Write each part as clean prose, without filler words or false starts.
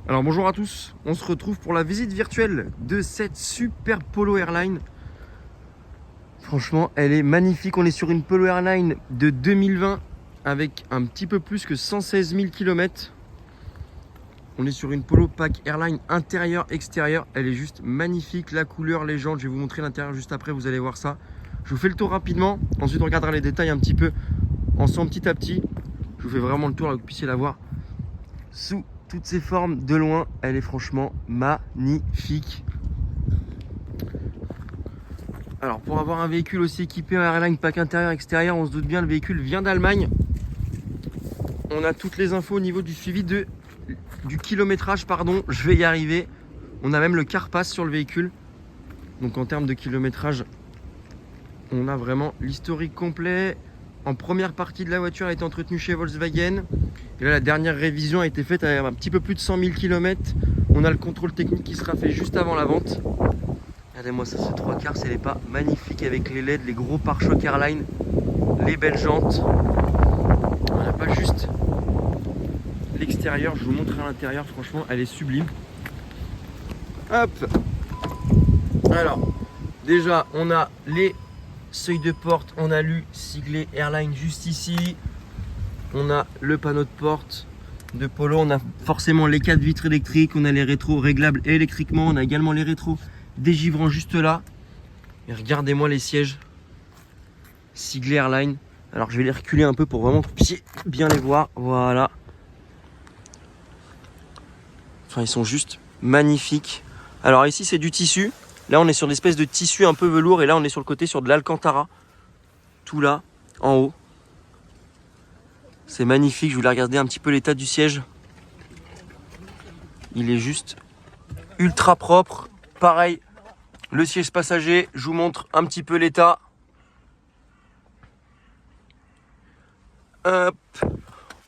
Alors bonjour à tous, on se retrouve pour la visite virtuelle de cette super Polo Airline. Franchement, elle est magnifique. On est sur une Polo Airline de 2020 avec un petit peu plus que 116 000 km. On est sur une Polo Pack Airline intérieur-extérieur. Elle est juste magnifique, la couleur, les jantes. Je vais vous montrer l'intérieur juste après, vous allez voir ça. Je vous fais le tour rapidement. Ensuite, on regardera les détails un petit peu ensemble petit à petit. Je vous fais vraiment le tour, là, que vous puissiez la voir sous toutes ses formes de loin. Elle est franchement magnifique. Alors pour avoir un véhicule aussi équipé en Airline Pack intérieur extérieur, on se doute bien, le véhicule vient d'Allemagne. On a toutes les infos au niveau du suivi du kilométrage, pardon, je vais y arriver. On a même le CarPass sur le véhicule. Donc en termes de kilométrage, on a vraiment l'historique complet. En première partie de la voiture, elle a été entretenue chez Volkswagen. Et là, la dernière révision a été faite à un petit peu plus de 100 000 km. On a le contrôle technique qui sera fait juste avant la vente. Regardez-moi ça, ce 3/4, c'est pas magnifique avec les LED, les gros pare-chocs Airline, les belles jantes. On n'a pas juste l'extérieur, je vous montre à l'intérieur, franchement, elle est sublime. Hop. Alors, déjà, on a les seuil de porte en alu siglé Airline juste ici. On a le panneau de porte de Polo. On a forcément les 4 vitres électriques. On a les rétros réglables électriquement. On a également les rétros dégivrants juste là. Et regardez-moi les sièges siglé Airline. Alors je vais les reculer un peu pour vraiment que vous puissiez bien les voir. Voilà. Enfin, ils sont juste magnifiques. Alors ici c'est du tissu. Là, on est sur une espèce de tissu un peu velours. Et là, on est sur le côté sur de l'Alcantara. Tout là, en haut. C'est magnifique. Je voulais regarder un petit peu l'état du siège. Il est juste ultra propre. Pareil, le siège passager. Je vous montre un petit peu l'état. Hop.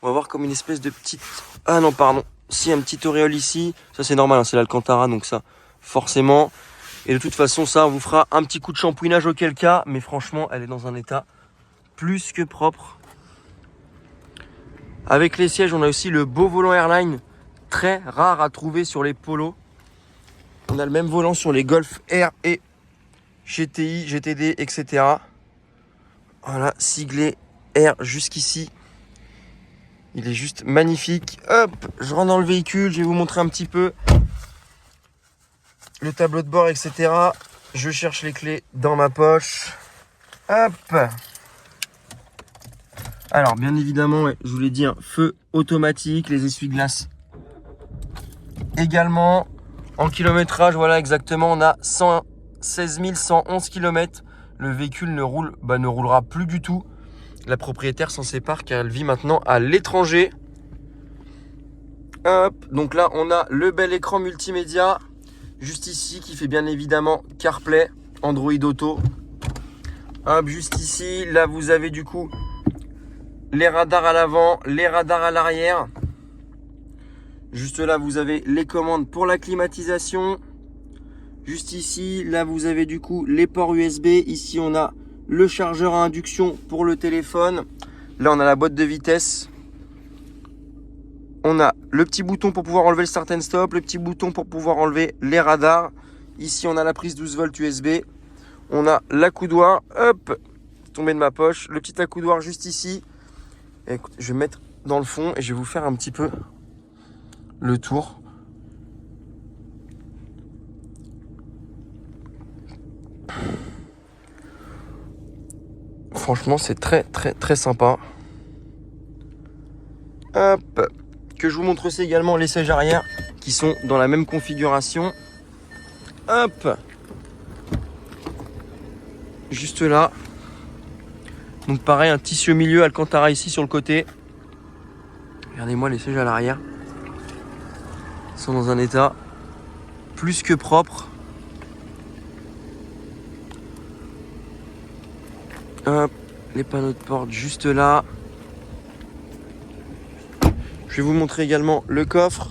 On va voir comme une espèce de petite... Ah non, pardon. Si, un petit auréole ici. Ça, c'est normal. Hein, c'est l'Alcantara. Donc ça, forcément... Et de toute façon, ça, on vous fera un petit coup de shampouinage auquel cas. Mais franchement, elle est dans un état plus que propre. Avec les sièges, on a aussi le beau volant Airline. Très rare à trouver sur les Polos. On a le même volant sur les Golf R et GTI, GTD, etc. Voilà, siglé R jusqu'ici. Il est juste magnifique. Hop, je rentre dans le véhicule. Je vais vous montrer un petit peu le tableau de bord, etc. Je cherche les clés dans ma poche. Hop. Alors, bien évidemment, ouais, je vous l'ai dit, un feu automatique, les essuie-glaces également. En kilométrage, voilà, exactement, on a 116 111 km. Le véhicule ne roulera plus du tout. La propriétaire s'en sépare car elle vit maintenant à l'étranger. Hop, donc là, on a le bel écran multimédia. Juste ici, qui fait bien évidemment CarPlay, Android Auto. Hop, juste ici, là vous avez du coup les radars à l'avant, les radars à l'arrière. Juste là, vous avez les commandes pour la climatisation. Juste ici, là vous avez du coup les ports USB. Ici, on a le chargeur à induction pour le téléphone. Là, on a la boîte de vitesse. On a le petit bouton pour pouvoir enlever le start and stop, le petit bouton pour pouvoir enlever les radars. Ici, on a la prise 12 volts USB. On a l'accoudoir, hop, tombé de ma poche. Le petit accoudoir juste ici. Et écoute, je vais mettre dans le fond et je vais vous faire un petit peu le tour. Franchement, c'est très, très, très sympa. Hop. Que je vous montre aussi également les sièges arrière qui sont dans la même configuration. Hop. Juste là. Donc pareil, un tissu au milieu, Alcantara ici sur le côté. Regardez-moi les sièges à l'arrière. Ils sont dans un état plus que propre. Hop. Les panneaux de porte juste là. Je vais vous montrer également le coffre.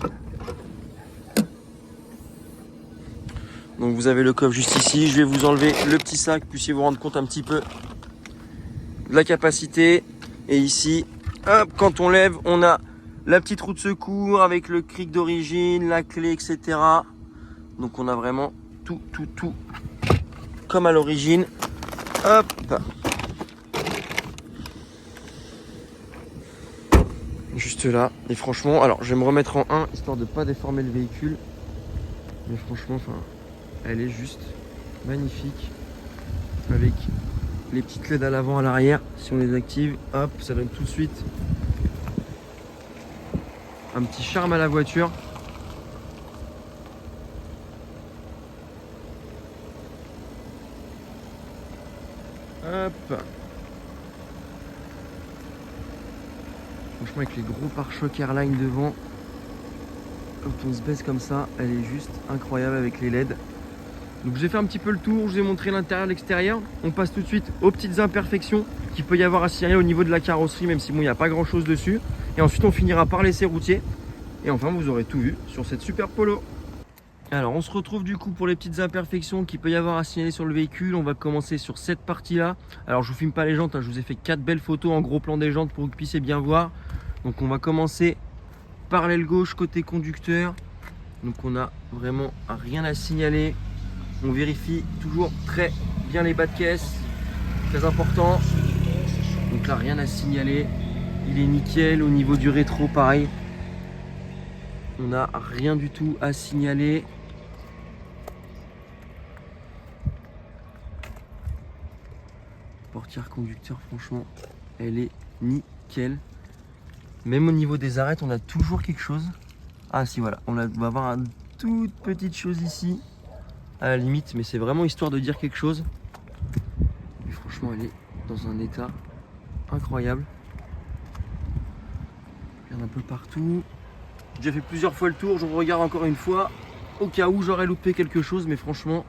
Donc vous avez le coffre juste ici. Je vais vous enlever le petit sac, que vous puissiez vous rendre compte un petit peu de la capacité. Et ici, hop, quand on lève, on a La petite roue de secours avec le cric d'origine, la clé, etc. Donc on a vraiment tout comme à l'origine. Hop. Juste là. Et franchement, alors je vais me remettre en 1 histoire de pas déformer le véhicule. Mais franchement, enfin, elle est juste magnifique. Avec les petites LED à l'avant, à l'arrière. Si on les active, hop, ça donne tout de suite un petit charme à la voiture. Hop. Franchement, avec les gros pare-chocs Airline devant, quand on se baisse comme ça, elle est juste incroyable avec les LED. Donc j'ai fait un petit peu le tour, je vous ai montré l'intérieur, l'extérieur. On passe tout de suite aux petites imperfections qu'il peut y avoir à signaler au niveau de la carrosserie, même si bon, il n'y a pas grand chose dessus. Et ensuite on finira par l'essai routier. Et enfin vous aurez tout vu sur cette super Polo. Alors on se retrouve du coup pour les petites imperfections qu'il peut y avoir à signaler sur le véhicule. On va commencer sur cette partie là. Alors je vous filme pas les jantes, hein, je vous ai fait 4 belles photos en gros plan des jantes pour que vous puissiez bien voir. Donc on va commencer par l'aile gauche côté conducteur. Donc on a vraiment rien à signaler. On vérifie toujours très bien les bas de caisse, très important. Donc là rien à signaler, il est nickel. Au niveau du rétro pareil, on n'a rien du tout à signaler. Portière conducteur, franchement elle est nickel. Même au niveau des arêtes on a toujours quelque chose. Ah si, voilà, on va avoir une toute petite chose ici à la limite, mais c'est vraiment histoire de dire quelque chose. Et franchement elle est dans un état incroyable. Je regarde un peu partout. J'ai déjà fait plusieurs fois le tour, je regarde encore une fois au cas où j'aurais loupé quelque chose, mais franchement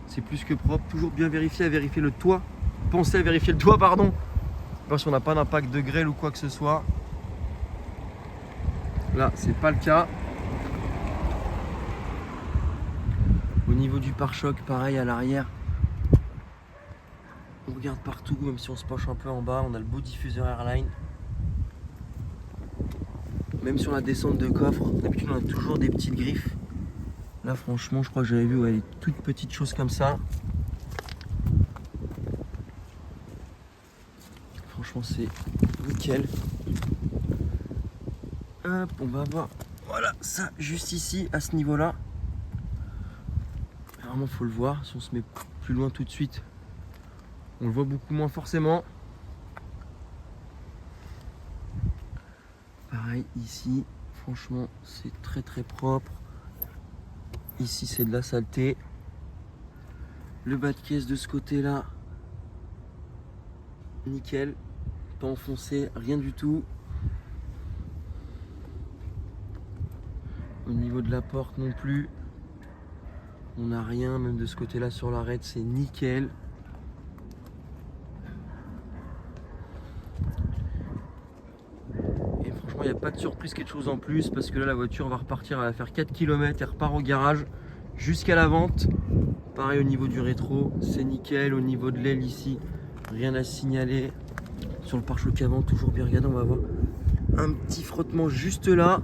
c'est plus que propre. Toujours bien vérifier, à vérifier le toit. Pensez à vérifier le toit, pardon, parce qu'on n'a pas d'impact de grêle ou quoi que ce soit. Là c'est pas le cas. Au niveau du pare-choc, pareil à l'arrière. On regarde partout, même si on se penche un peu en bas, on a le beau diffuseur Airline. Même sur la descente de coffre, d'habitude on a toujours des petites griffes. Là franchement je crois que j'avais vu des toutes petites choses comme ça. Franchement c'est nickel. Hop, on va voir, voilà ça juste ici à ce niveau là. Vraiment faut le voir, si on se met plus loin tout de suite on le voit beaucoup moins forcément. Pareil ici, franchement c'est très propre. Ici c'est de la saleté. Le bas de caisse de ce côté là, nickel, pas enfoncé, rien du tout. Au niveau de la porte non plus, on n'a rien, même de ce côté là sur l'arête c'est nickel. Et franchement il n'y a pas de surprise, quelque chose en plus, parce que là la voiture va repartir, elle va faire 4 km, elle repart au garage jusqu'à la vente. Pareil au niveau du rétro, c'est nickel. Au niveau de l'aile ici, rien à signaler. Sur le pare-choc avant, toujours bien regardé, on va avoir un petit frottement juste là.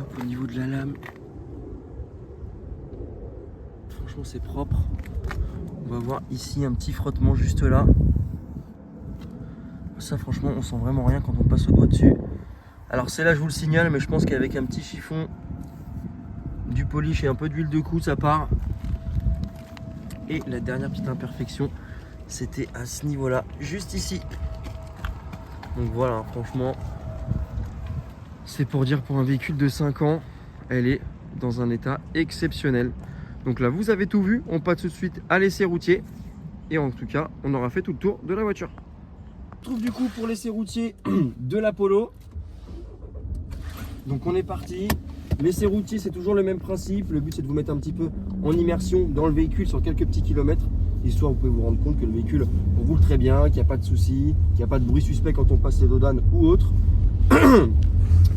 Hop, au niveau de la lame, franchement c'est propre. On va voir ici un petit frottement juste là. Ça franchement on sent vraiment rien quand on passe au doigt dessus. Alors c'est là je vous le signale, mais je pense qu'avec un petit chiffon, du polish et un peu d'huile de coude ça part. Et la dernière petite imperfection, c'était à ce niveau là, juste ici. Donc voilà, franchement c'est pour dire, pour un véhicule de 5 ans elle est dans un état exceptionnel. Donc là vous avez tout vu, on passe tout de suite à l'essai routier. Et en tout cas on aura fait tout le tour de la voiture. On se retrouve du coup pour l'essai routier de la Polo. Donc on est parti. L'essai routier c'est toujours le même principe. Le but c'est de vous mettre un petit peu en immersion dans le véhicule sur quelques petits kilomètres, histoire vous pouvez vous rendre compte que le véhicule roule très bien, qu'il n'y a pas de soucis, qu'il n'y a pas de bruit suspect quand on passe les dodanes ou autre.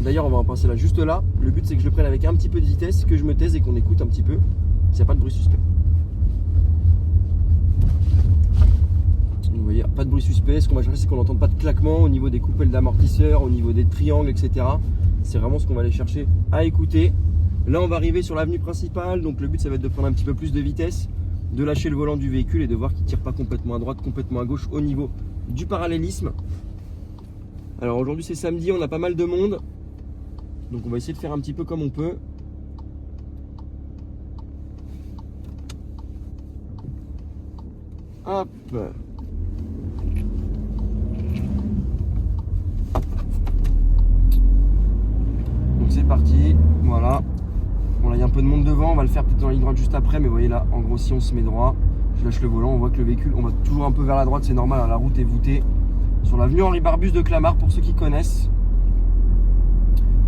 D'ailleurs on va en passer là, juste là. Le but c'est que je le prenne avec un petit peu de vitesse, que je me taise et qu'on écoute un petit peu s'il n'y a pas de bruit suspect. Vous voyez, pas de bruit suspect. Ce qu'on va chercher, c'est qu'on n'entende pas de claquement au niveau des coupelles d'amortisseurs, au niveau des triangles, etc. C'est vraiment ce qu'on va aller chercher à écouter. Là, on va arriver sur l'avenue principale. Donc le but, ça va être de prendre un petit peu plus de vitesse, de lâcher le volant du véhicule et de voir qu'il ne tire pas complètement à droite, complètement à gauche au niveau du parallélisme. Alors aujourd'hui, c'est samedi, on a pas mal de monde. Donc on va essayer de faire un petit peu comme on peut. Hop. Donc c'est parti, voilà. Bon là il y a un peu de monde devant, on va le faire peut-être dans la ligne droite juste après, mais vous voyez là, en gros si on se met droit, je lâche le volant, on voit que le véhicule, on va toujours un peu vers la droite, c'est normal, hein, la route est voûtée. Sur l'avenue Henri Barbus de Clamart pour ceux qui connaissent.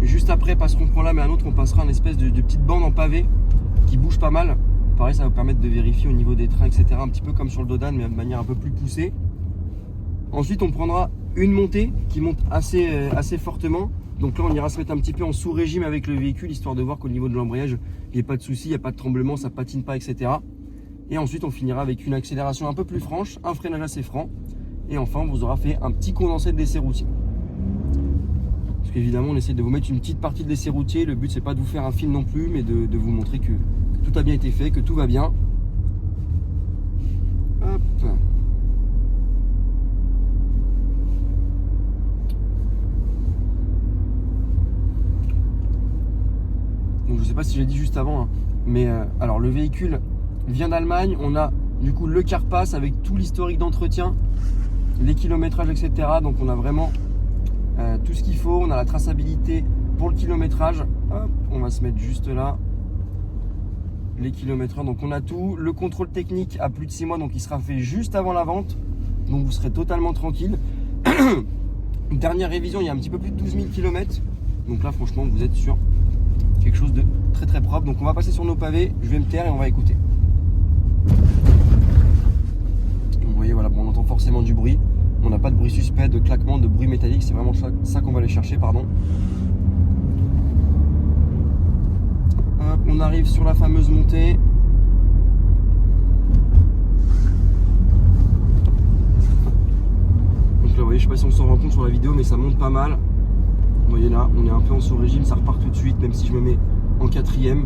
Juste après, parce qu'on prend là, mais un autre, on passera une espèce de petite bande en pavé qui bouge pas mal. Pareil, ça va vous permettre de vérifier au niveau des trains, etc. Un petit peu comme sur le Dodan, mais de manière un peu plus poussée. Ensuite, on prendra une montée qui monte assez fortement. Donc là, on ira se mettre un petit peu en sous-régime avec le véhicule, histoire de voir qu'au niveau de l'embrayage, il n'y a pas de souci, il n'y a pas de tremblement, ça patine pas, etc. Et ensuite, on finira avec une accélération un peu plus franche, un freinage assez franc. Et enfin, on vous aura fait un petit condensé de l'essai routier. Parce qu'évidemment, on essaie de vous mettre une petite partie de l'essai routier. Le but, c'est pas de vous faire un film non plus, mais de vous montrer que tout a bien été fait, que tout va bien. Hop. Donc je sais pas si j'ai dit juste avant, hein, mais alors le véhicule vient d'Allemagne. On a du coup le Carpass avec tout l'historique d'entretien, les kilométrages, etc. Donc on a vraiment tout ce qu'il faut. On a la traçabilité pour le kilométrage. Hop, on va se mettre juste là. Les kilomètres, donc on a tout. Le contrôle technique à plus de 6 mois, donc il sera fait juste avant la vente. Donc vous serez totalement tranquille. Dernière révision, il y a un petit peu plus de 12 000 km. Donc là, franchement, vous êtes sur quelque chose de très très propre. Donc on va passer sur nos pavés. Je vais me taire et on va écouter. Donc, vous voyez, voilà, bon, on entend forcément du bruit. On n'a pas de bruit suspect, de claquement, de bruit métallique. C'est vraiment ça qu'on va aller chercher, pardon. Hop, on arrive sur la fameuse montée. Donc là, vous voyez, je sais pas si on s'en rend compte sur la vidéo, mais ça monte pas mal. Vous voyez là, on est un peu en sous-régime, ça repart tout de suite, même si je me mets en quatrième.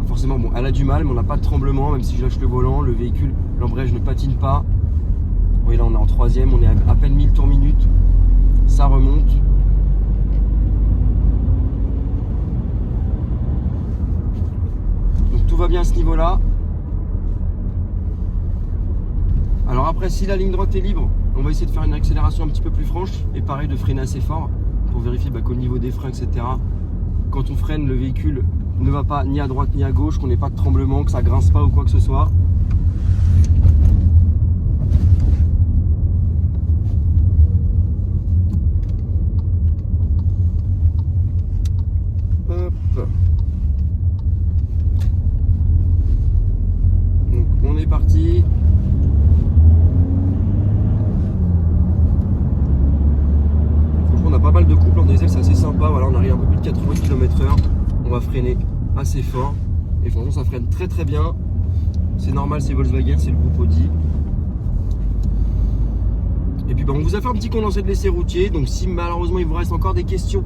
Forcément, bon, elle a du mal, mais on n'a pas de tremblement, même si je lâche le volant, le véhicule, l'embrayage ne patine pas. Vous voyez là, on est en troisième, on est à peine 1000 tours minute. Ça remonte. Donc tout va bien à ce niveau-là. Alors après, si la ligne droite est libre, on va essayer de faire une accélération un petit peu plus franche et pareil de freiner assez fort pour vérifier qu'au niveau des freins, etc., quand on freine, le véhicule ne va pas ni à droite ni à gauche, qu'on n'ait pas de tremblement, que ça grince pas ou quoi que ce soit. Hop. Donc on est parti. Franchement, on a pas mal de couples en diesel, c'est assez sympa. Voilà, on arrive à un peu plus de 80 km/h. On va freiner assez fort et franchement ça freine très très bien. C'est normal, c'est Volkswagen, c'est le groupe Audi. Et puis on vous a fait un petit condensé de l'essai routier. Donc si malheureusement il vous reste encore des questions,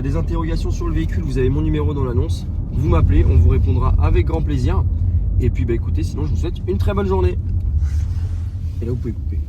des interrogations sur le véhicule, vous avez mon numéro dans l'annonce. Vous m'appelez, on vous répondra avec grand plaisir. Et puis écoutez, sinon je vous souhaite une très bonne journée. Et là vous pouvez couper.